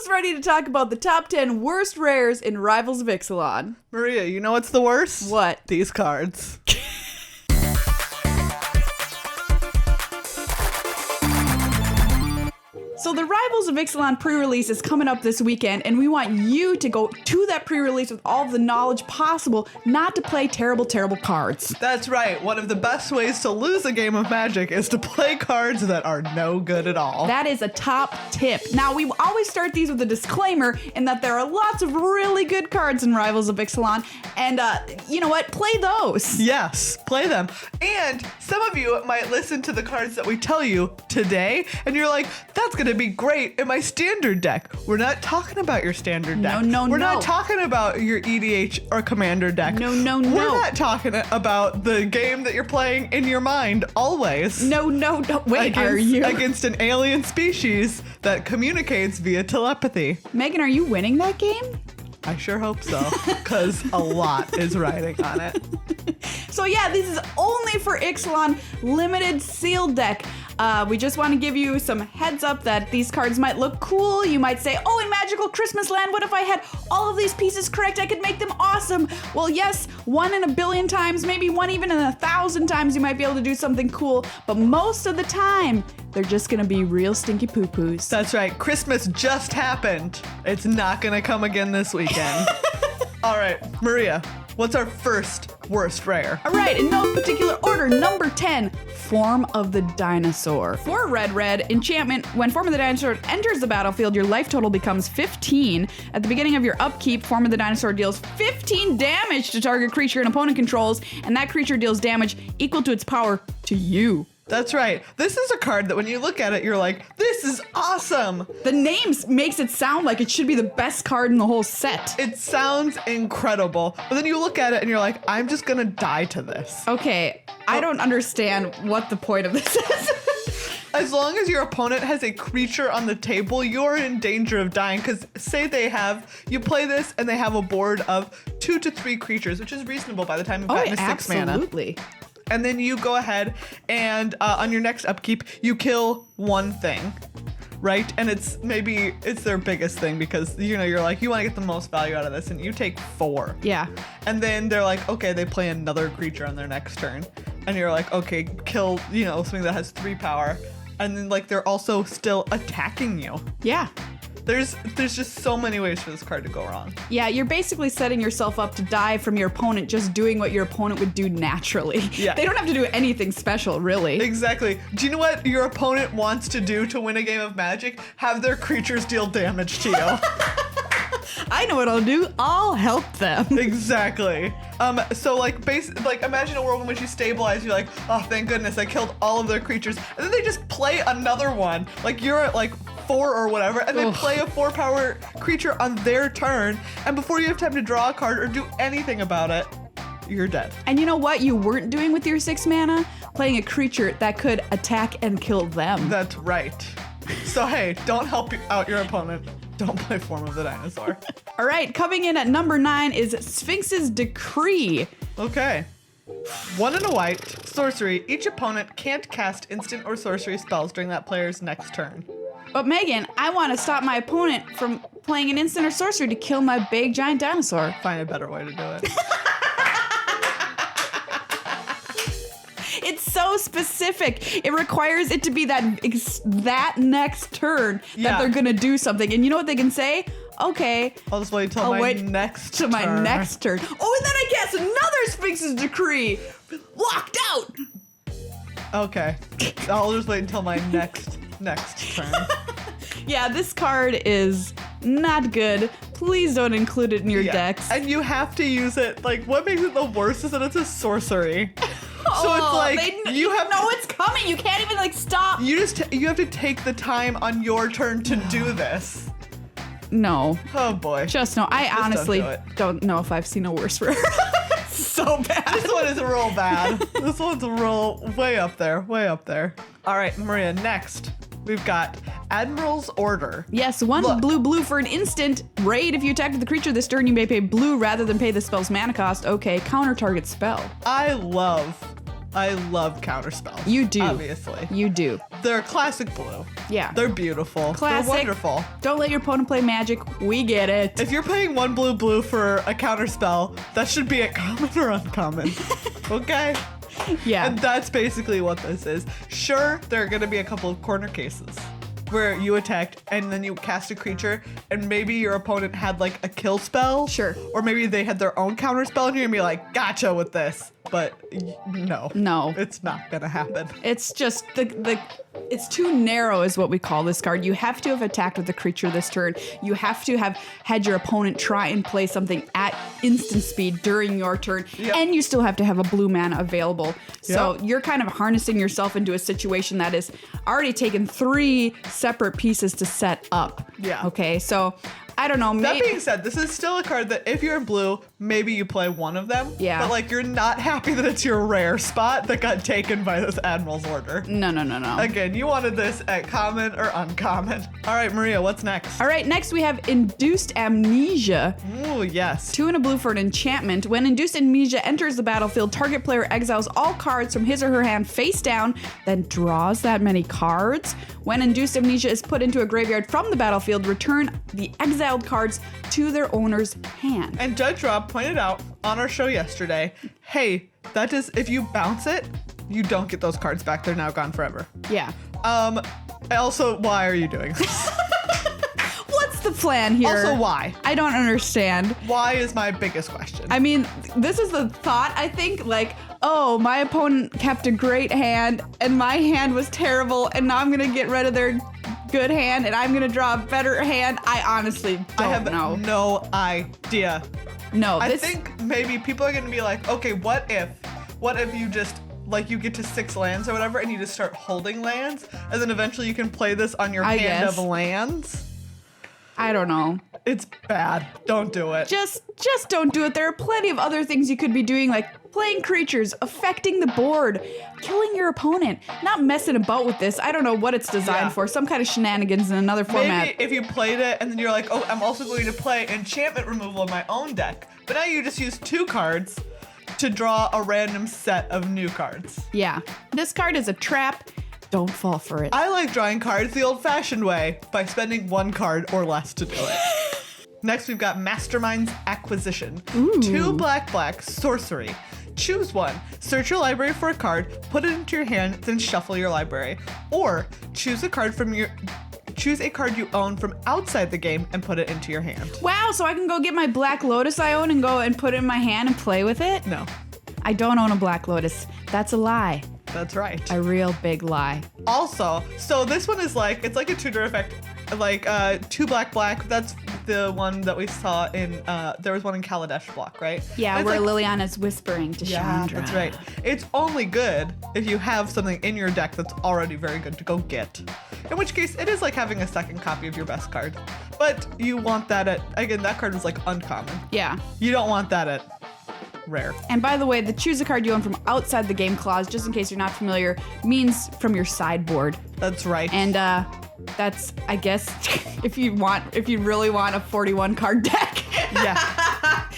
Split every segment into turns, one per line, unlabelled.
who's ready to talk about the top 10 worst rares in Rivals of Ixalan?
Maria, you know what's the worst?
What?
These cards.
So the Rivals of Ixalan pre-release is coming up this weekend, and we want you to go to that pre-release with all of the knowledge possible, not to play terrible, terrible cards.
That's right. One of the best ways to lose a game of Magic is to play cards that are no good at all.
That is a top tip. Now, we always start these with a disclaimer in that there are lots of really good cards in Rivals of Ixalan, and you know what? Play those.
Yes, play them. And some of you might listen to the cards that we tell you today, and you're like, that's going to be great in my standard deck. We're not talking about your standard deck. We're not talking about your EDH or commander deck.
No.
We're not talking about the game that you're playing in your mind always.
No. Wait, are you?
Against an alien species that communicates via telepathy.
Megan, are you winning that game?
I sure hope so, because a lot is riding on it.
So yeah, this is only for Ixalan limited sealed deck. We just want to give you some heads up that these cards might look cool. You might say, oh, in Magical Christmas Land, what if I had all of these pieces correct? I could make them awesome. Well, yes, 1 in a billion times, maybe 1 even in 1,000 times, you might be able to do something cool. But most of the time, they're just going to be real stinky poo-poos.
That's right. Christmas just happened. It's not going to come again this weekend. All right, Maria, what's our first worst rare?
All right, in no particular order, number 10, Form of the Dinosaur. For red, enchantment, when Form of the Dinosaur enters the battlefield, your life total becomes 15. At the beginning of your upkeep, Form of the Dinosaur deals 15 damage to target creature an opponent controls, and that creature deals damage equal to its power to you.
That's right. This is a card that when you look at it, you're like, this is awesome.
The name makes it sound like it should be the best card in the whole set.
It sounds incredible. But then you look at it and you're like, I'm just going to die to this.
Okay, I don't understand what the point of this is.
As long as your opponent has a creature on the table, you're in danger of dying. Because say you play this and they have a board of 2 to 3 creatures, which is reasonable by the time you've gotten to 6 mana.
Absolutely.
And then you go ahead and on your next upkeep, you kill one thing, right? And it's their biggest thing because, you know, you're like, you want to get the most value out of this and you take 4.
Yeah.
And then they're like, okay, they play another creature on their next turn. And you're like, okay, kill, you know, something that has 3 power. And then like, they're also still attacking you.
Yeah.
There's just so many ways for this card to go wrong.
Yeah, you're basically setting yourself up to die from your opponent just doing what your opponent would do naturally.
Yeah. They
don't have to do anything special, really.
Exactly. Do you know what your opponent wants to do to win a game of Magic? Have their creatures deal damage to you.
I know what I'll do. I'll help them.
Exactly. So like imagine a world in which you stabilize, you're like, oh, thank goodness, I killed all of their creatures. And then they just play another one. Like you're at like 4 or whatever, and they play a 4-power creature on their turn. And before you have time to draw a card or do anything about it, you're dead.
And you know what you weren't doing with your 6 mana? Playing a creature that could attack and kill them.
That's right. So hey, don't help out your opponent. Don't play Form of the Dinosaur.
All right, coming in at number 9 is Sphinx's Decree.
Okay. 1 and a white, sorcery. Each opponent can't cast instant or sorcery spells during that player's next turn.
But Megan, I want to stop my opponent from playing an instant or sorcery to kill my big giant dinosaur.
Find a better way to do it.
It's so specific. It requires it to be that next turn that they're gonna do something. And you know what they can say? Okay,
I'll just wait till my next turn.
My next turn. Oh, and then I guess another Sphinx's Decree. Locked out.
Okay, I'll just wait until my next turn.
Yeah, this card is not good. Please don't include it in your decks.
And you have to use it. Like, what makes it the worst is that it's a sorcery. So it's like
you know it's coming. You can't even like stop.
You have to take the time on your turn to do this.
No.
Oh boy.
Just no. I honestly don't know if I've seen a worse rare. So bad.
This one is real bad. This one's way up there. Way up there. All right, Maria, next. We've got Admirals Order.
Yes, 1 blue for an instant. Raid, if you attack with the creature this turn, you may pay blue rather than pay the spell's mana cost. Okay, counter target spell.
I love counter spells.
You do.
Obviously.
You do.
They're classic blue.
Yeah.
They're beautiful.
Classic.
They're wonderful.
Don't let your opponent play Magic. We get it.
If you're paying 1 blue for a counter spell, that should be at common or uncommon. Okay?
Yeah.
And that's basically what this is. Sure, there are going to be a couple of corner cases where you attacked and then you cast a creature and maybe your opponent had like a kill spell.
Sure.
Or maybe they had their own counter spell and you're going to be like, gotcha with this. But no.
No.
It's not going to happen.
It's just it's too narrow is what we call this card. You have to have attacked with the creature this turn. You have to have had your opponent try and play something at instant speed during your turn.
Yep.
And you still have to have a blue mana available. So you're kind of harnessing yourself into a situation that is already taken 3 separate pieces to set up.
Yeah.
Okay, so I don't know.
That being said, this is still a card that if you're in blue, maybe you play one of them.
Yeah.
But like you're not happy that it's your rare spot that got taken by this Admirals Order.
No.
Again, you wanted this at common or uncommon. All right, Maria, what's next?
All right, next we have Induced Amnesia.
Ooh, yes.
2 and a blue for an enchantment. When Induced Amnesia enters the battlefield, target player exiles all cards from his or her hand face down, then draws that many cards. When Induced Amnesia is put into a graveyard from the battlefield, return the exiled cards to their owner's hand.
And Judge Rob pointed out on our show yesterday, hey, that is, if you bounce it, you don't get those cards back. They're now gone forever.
Yeah.
Also, why are you doing this?
What's the plan here?
Also, why?
I don't understand.
Why is my biggest question.
I mean, this is the thought, I think, like, oh, my opponent kept a great hand and my hand was terrible and now I'm going to get rid of their good hand and I'm going to draw a better hand. I honestly don't know.
No idea.
No,
I think maybe people are going to be like, okay, what if you just, like, you get to 6 lands or whatever and you just start holding lands and then eventually you can play this on your hand of lands?
I don't know.
It's bad. Don't do it.
Just don't do it. There are plenty of other things you could be doing, like playing creatures, affecting the board, killing your opponent, not messing about with this. I don't know what it's designed for. Some kind of shenanigans in another format.
Maybe if you played it and then you're like, oh, I'm also going to play enchantment removal in my own deck. But now you just use 2 cards to draw a random set of new cards.
Yeah. This card is a trap. Don't fall for it.
I like drawing cards the old-fashioned way by spending 1 card or less to do it. Next, we've got Masterminds Acquisition.
Ooh.
2 black, sorcery. Choose one. Search your library for a card, put it into your hand, then shuffle your library. Or choose a card you own from outside the game and put it into your hand.
Wow, so I can go get my Black Lotus I own and go and put it in my hand and play with it?
No.
I don't own a Black Lotus. That's a lie.
That's right.
A real big lie.
Also, so this one is like, it's like a tutor effect, like 2 black. That's the one that we saw in, there was one in Kaladesh block, right?
Yeah,
and
where
like,
Liliana's whispering to Chandra.
That's right. It's only good if you have something in your deck that's already very good to go get. In which case, it is like having a second copy of your best card. But you want that at, again, that card was like uncommon.
Yeah.
You don't want that at rare.
And by the way, the choose a card you own from outside the game clause, just in case you're not familiar, means from your sideboard.
That's right.
And that's, I guess, if you really want a 41 card deck.
Yeah.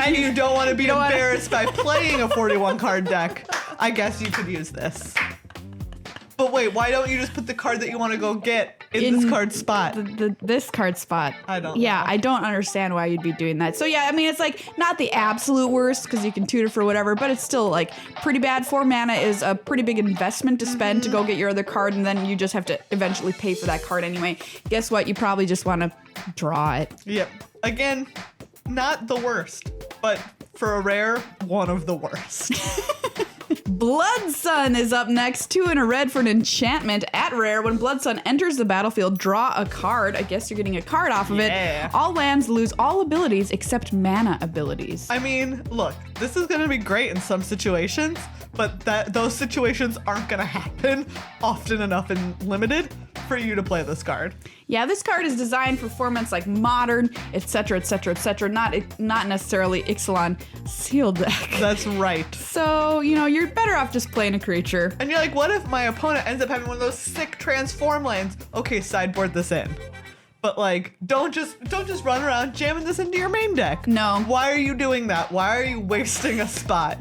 And
you don't want to be embarrassed by playing a 41 card deck, I guess you could use this. But wait, why don't you just put the card that you want to go get in this card spot?
This card spot.
I don't
Yeah,
know.
I don't understand why you'd be doing that. So yeah, I mean, it's like not the absolute worst because you can tutor for whatever, but it's still like pretty bad. 4 mana is a pretty big investment to spend to go get your other card, and then you just have to eventually pay for that card anyway. Guess what? You probably just want to draw it.
Yep. Again, not the worst, but for a rare, one of the worst.
Blood Sun is up next. 2 and a red for an enchantment. At rare, when Blood Sun enters the battlefield, draw a card. I guess you're getting a card off of it. All lands lose all abilities except mana abilities.
I mean, look, this is going to be great in some situations, but those situations aren't going to happen often enough in Limited for you to play this card.
Yeah, this card is designed for formats like Modern, etc., etc., etc., not necessarily Ixalan Seal deck.
That's right.
So, you know, you're better off just playing a creature.
And you're like, what if my opponent ends up having one of those sick transform lands? Okay, sideboard this in. But like, don't just run around jamming this into your main deck.
No.
Why are you doing that? Why are you wasting a spot?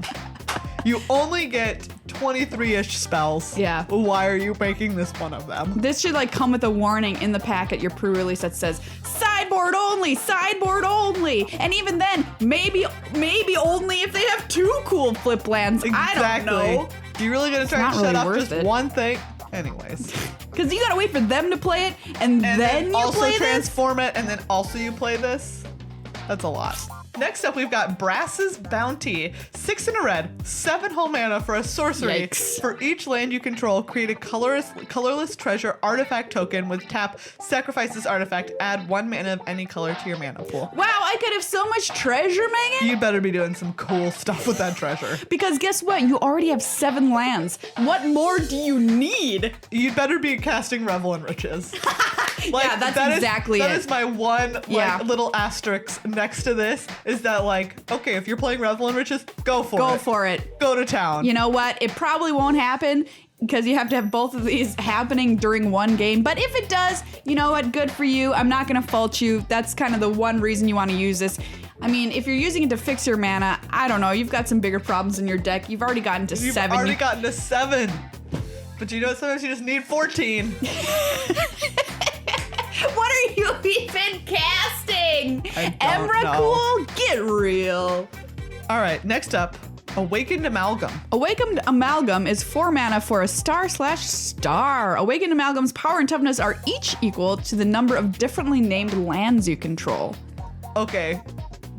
You only get 23-ish spells.
Yeah.
Why are you making this one of them?
This should like come with a warning in the packet, your pre-release that says sideboard only, sideboard only. And even then, maybe only if they have 2 cool flip lands.
Exactly.
I don't know.
Do you really gonna try
not
and shut
really
off
worth
just
it.
one thing? Anyways.
Because you gotta wait for them to play it, and then you
also
play this?
transform it, and then also you play this. That's a lot. Next up, we've got Brass's Bounty. 6 in a red, 7 whole mana for a sorcery.
Yikes.
For each land you control, create a colorless treasure artifact token with tap, sacrifice this artifact, add 1 mana of any color to your mana pool.
Wow, I could have so much treasure, Megan.
You better be doing some cool stuff with that treasure.
Because guess what? You already have 7 lands. What more do you need?
You'd better be casting Revel in Riches.
Yeah, that's exactly
That
it.
is my one little asterisk next to this, is that like, okay, if you're playing Revel in Riches, go for it.
Go for it.
Go to town.
You know what? It probably won't happen because you have to have both of these happening during one game. But if it does, you know what? Good for you. I'm not going to fault you. That's kind of the one reason you want to use this. I mean, if you're using it to fix your mana, I don't know. You've got some bigger problems in your deck. You've already gotten to 7.
You've already gotten to 7. But you know, sometimes you just need 14.
What are you even casting?
I don't
Emrakul? Get real.
All right, next up, Awakened Amalgam.
Awakened Amalgam is 4 mana for a star/star. Awakened Amalgam's power and toughness are each equal to the number of differently named lands you control.
Okay,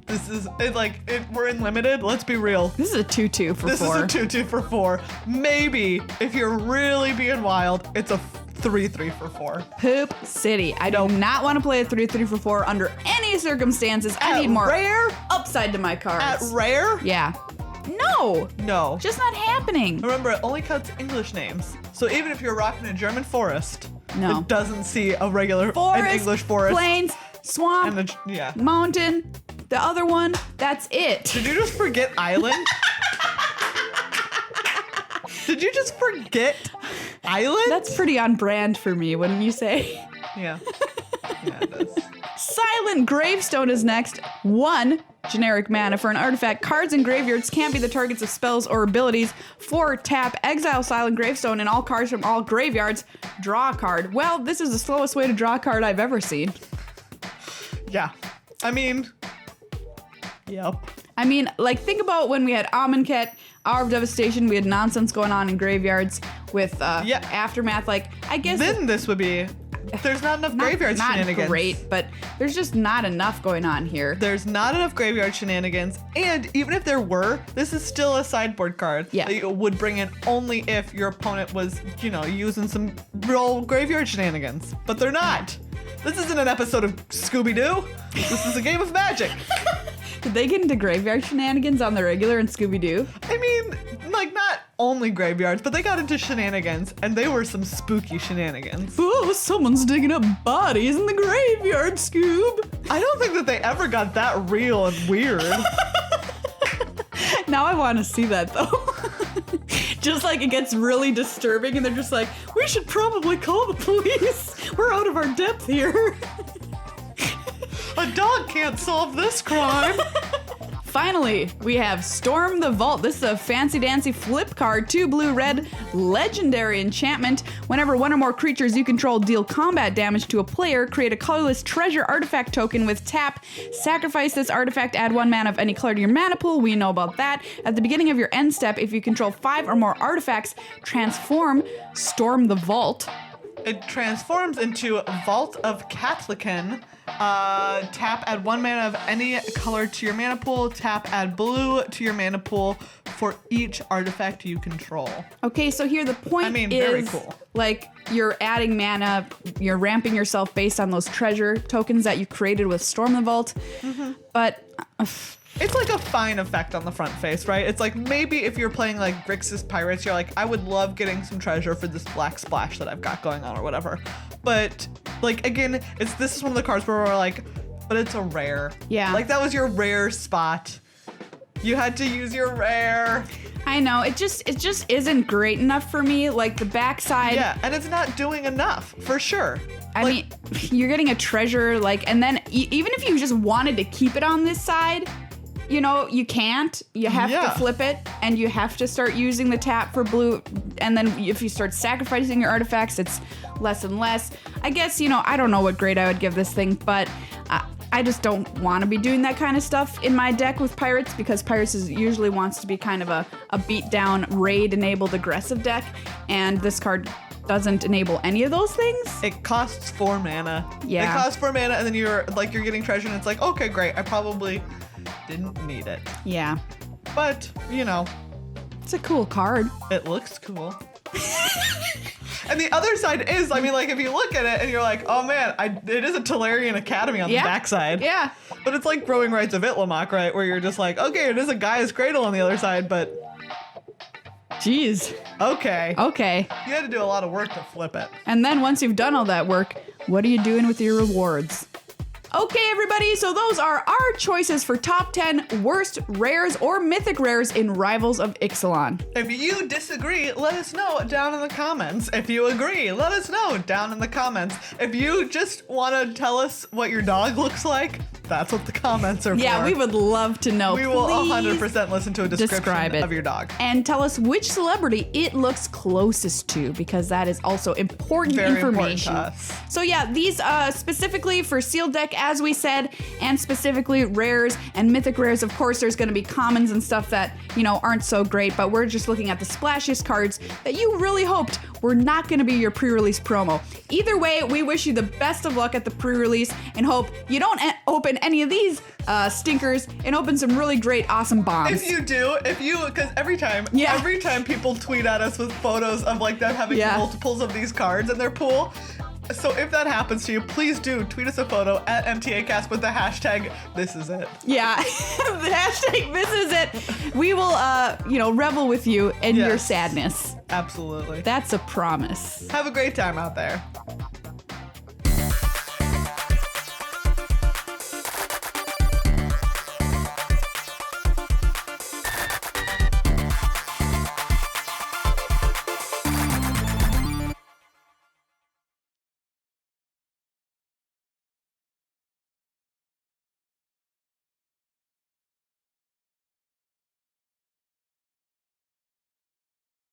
this is we're in limited. Let's be real.
This is a 2/2 for 4.
This is a 2/2 for 4. Maybe if you're really being wild, it's a 3/3 for 4.
Poop City. I do not want to play a 3/3 for 4 under any circumstances. I need more
rare?
upside to my cards.
At rare?
Yeah. No.
No.
Just not happening.
Remember, it only counts English names. So even if you're rocking a German forest,
No.
it doesn't see a regular
Forest,
an English forest.
plains, swamp,
And yeah.
mountain, the other one, that's it.
Did you just forget island? Did you just forget island?
That's pretty on brand for me, wouldn't you say?
Yeah. Yeah, it is.
Silent Gravestone is next. 1 generic mana for an artifact. Cards in graveyards can't be the targets of spells or abilities. 4 tap, exile Silent Gravestone and all cards from all graveyards. Draw a card. Well, this is the slowest way to draw a card I've ever seen.
Yeah. I mean, yep.
I mean, like, think about when we had Amonkhet, Hour of Devastation, we had nonsense going on in graveyards with Aftermath. Like, I guess...
Then this would be... There's not enough graveyard shenanigans.
Not great, but there's just not enough going on here.
There's not enough graveyard shenanigans, and even if there were, this is still a sideboard card that you would bring in only if your opponent was, you know, using some real graveyard shenanigans. But they're not. This isn't an episode of Scooby-Doo. This is a game of Magic.
Did they get into graveyard shenanigans on the regular in Scooby-Doo?
I mean, like, not only graveyards, but they got into shenanigans, and they were some spooky shenanigans.
Oh, someone's digging up bodies in the graveyard, Scoob.
I don't think that they ever got that real and weird.
Now I want to see that, though. Just like it gets really disturbing, and they're just like, we should probably call the police. We're out of our depth here.
A dog can't solve this crime.
Finally, we have Storm the Vault. This is a fancy-dancy flip card, 2 blue-red, legendary enchantment. Whenever 1 or more creatures you control deal combat damage to a player, create a colorless treasure artifact token with tap. Sacrifice this artifact, add 1 mana of any color to your mana pool. We know about that. At the beginning of your end step, if you control 5 or more artifacts, transform Storm the Vault.
It transforms into Vault of Catlican. Tap, add 1 mana of any color to your mana pool. Tap, add blue to your mana pool for each artifact you control.
Okay, so here the point is,
very cool.
Like, you're adding mana, you're ramping yourself based on those treasure tokens that you created with Storm the Vault. Mm-hmm. But...
it's like a fine effect on the front face, right? It's like maybe if you're playing like Grixis Pirates, you're like, I would love getting some treasure for this black splash that I've got going on or whatever. But like, again, this is one of the cards where we're like, but it's a rare.
Yeah.
Like that was your rare spot. You had to use your rare.
I know, it just isn't great enough for me. Like the backside.
Yeah, and it's not doing enough, for sure.
I mean, you're getting a treasure, like, and then even if you just wanted to keep it on this side, you know, you can't. You have to flip it, and you have to start using the tap for blue. And then if you start sacrificing your artifacts, it's less and less. I guess, you know, I don't know what grade I would give this thing, but I just don't want to be doing that kind of stuff in my deck with Pirates, because Pirates usually wants to be kind of a beat down, raid-enabled aggressive deck, and this card doesn't enable any of those things.
It costs 4 mana.
Yeah.
It costs 4 mana, and then you're getting treasure, and it's like, okay, great. I probably didn't need it.
Yeah.
But, you know.
It's a cool card.
It looks cool. And the other side is, I mean, like, if you look at it and you're like, oh man, it is a Tolarian Academy on the backside.
Yeah.
But it's like Growing Rights of Itlamok, right? Where you're just like, okay, it is a Gaia's Cradle on the other side, but...
Jeez.
Okay.
Okay.
You had to do a lot of work to flip it.
And then once you've done all that work, what are you doing with your rewards? Okay, everybody, so those are our choices for top 10 worst rares or mythic rares in Rivals of Ixalan.
If you disagree, let us know down in the comments. If you agree, let us know down in the comments. If you just want to tell us what your dog looks like, that's what the comments are for.
Yeah, we would love to know.
We will 100% listen to a description of your dog.
And tell us which celebrity it looks closest to, because that is also important information.
Important to us.
So yeah, these specifically for sealed deck, as we said, and specifically rares and mythic rares. Of course, there's going to be commons and stuff that, you know, aren't so great, but we're just looking at the splashiest cards that you really hoped were not going to be your pre-release promo. Either way, we wish you the best of luck at the pre-release and hope you don't open any of these stinkers and open some really great, awesome bombs.
If you do, because every time people tweet at us with photos of like them having multiples of these cards in their pool. So if that happens to you, please do tweet us a photo at MTAcast with the hashtag this is it.
Yeah, the hashtag this is it. We will, revel with you in your sadness.
Absolutely.
That's a promise.
Have a great time out there.